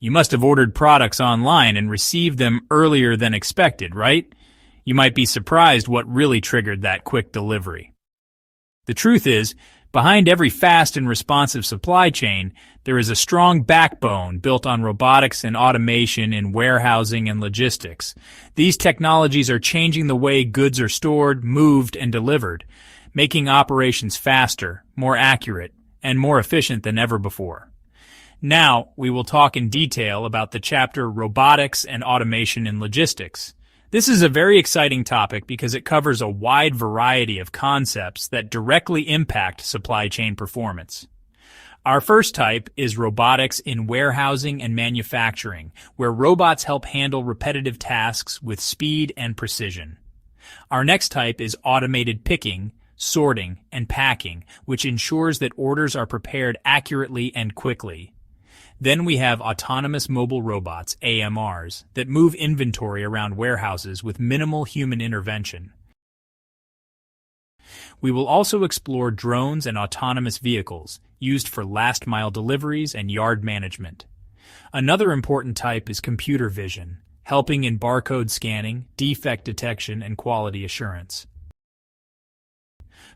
You must have ordered products online and received them earlier than expected, right? You might be surprised what really triggered that quick delivery. The truth is, behind every fast and responsive supply chain, there is a strong backbone built on robotics and automation in warehousing and logistics. These technologies are changing the way goods are stored, moved, and delivered, making operations faster, more accurate, and more efficient than ever before. Now, we will talk in detail about the chapter Robotics and Automation in Logistics. This is a very exciting topic because it covers a wide variety of concepts that directly impact supply chain performance. Our first type is robotics in warehousing and manufacturing, where robots help handle repetitive tasks with speed and precision. Our next type is automated picking, sorting, and packing, which ensures that orders are prepared accurately and quickly. Then we have autonomous mobile robots, AMRs, that move inventory around warehouses with minimal human intervention. We will also explore drones and autonomous vehicles, used for last-mile deliveries and yard management. Another important type is computer vision, helping in barcode scanning, defect detection, and quality assurance.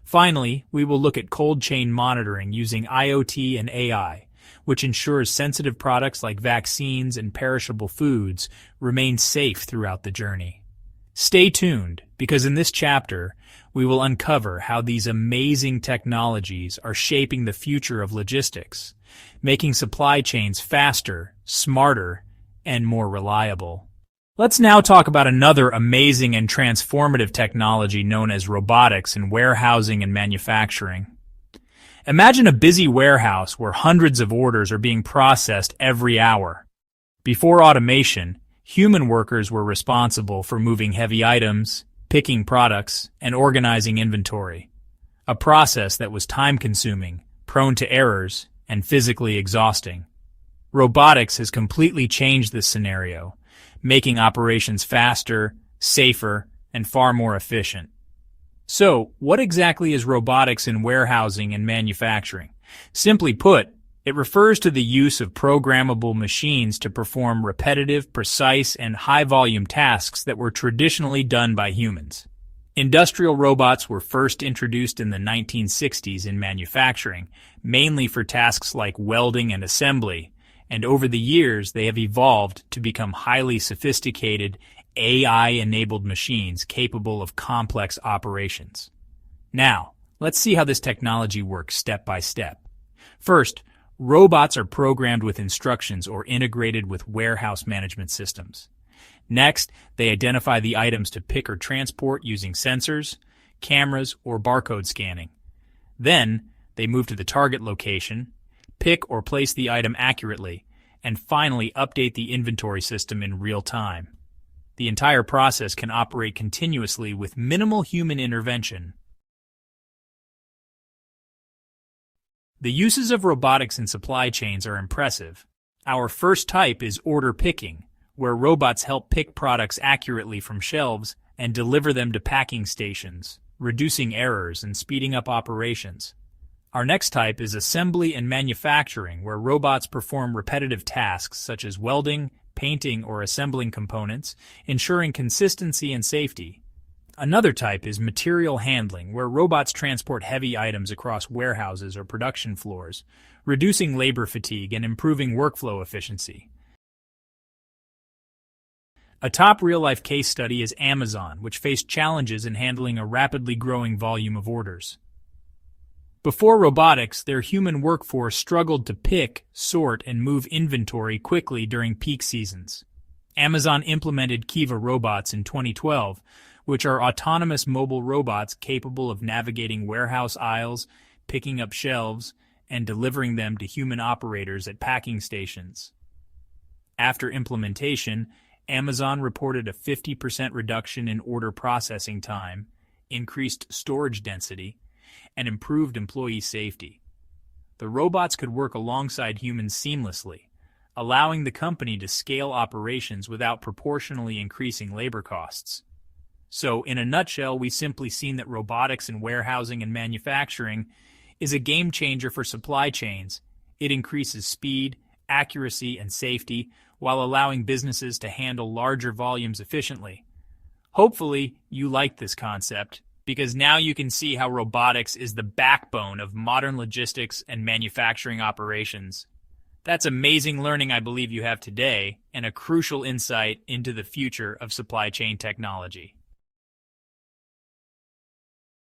Finally, we will look at cold chain monitoring using IoT and AI, which ensures sensitive products like vaccines and perishable foods remain safe throughout the journey. Stay tuned, because in this chapter, we will uncover how these amazing technologies are shaping the future of logistics, making supply chains faster, smarter, and more reliable. Let's now talk about another amazing and transformative technology known as robotics in warehousing and manufacturing. Imagine a busy warehouse where hundreds of orders are being processed every hour. Before automation, human workers were responsible for moving heavy items, picking products, and organizing inventory, a process that was time-consuming, prone to errors, and physically exhausting. Robotics has completely changed this scenario, making operations faster, safer, and far more efficient. So, what exactly is robotics in warehousing and manufacturing? Simply put, it refers to the use of programmable machines to perform repetitive, precise, and high-volume tasks that were traditionally done by humans. Industrial robots were first introduced in the 1960s in manufacturing, mainly for tasks like welding and assembly, and over the years they have evolved to become highly sophisticated, AI-enabled machines capable of complex operations. Now, let's see how this technology works step by step. First, robots are programmed with instructions or integrated with warehouse management systems. Next, they identify the items to pick or transport using sensors, cameras, or barcode scanning. Then, they move to the target location, pick or place the item accurately, and finally update the inventory system in real time. The entire process can operate continuously with minimal human intervention. The uses of robotics in supply chains are impressive. Our first type is order picking, where robots help pick products accurately from shelves and deliver them to packing stations, reducing errors and speeding up operations. Our next type is assembly and manufacturing, where robots perform repetitive tasks such as welding, painting, or assembling components, ensuring consistency and safety. Another type is material handling, where robots transport heavy items across warehouses or production floors, reducing labor fatigue and improving workflow efficiency. A top real-life case study is Amazon, which faced challenges in handling a rapidly growing volume of orders. Before robotics, their human workforce struggled to pick, sort, and move inventory quickly during peak seasons. Amazon implemented Kiva robots in 2012, which are autonomous mobile robots capable of navigating warehouse aisles, picking up shelves, and delivering them to human operators at packing stations. After implementation, Amazon reported a 50% reduction in order processing time, increased storage density, and improved employee safety. The robots could work alongside humans seamlessly, allowing the company to scale operations without proportionally increasing labor costs. So, in a nutshell, we've simply seen that robotics in warehousing and manufacturing is a game changer for supply chains. It increases speed, accuracy, and safety, while allowing businesses to handle larger volumes efficiently. Hopefully, you like this concept, because now you can see how robotics is the backbone of modern logistics and manufacturing operations. That's amazing learning I believe you have today, and a crucial insight into the future of supply chain technology.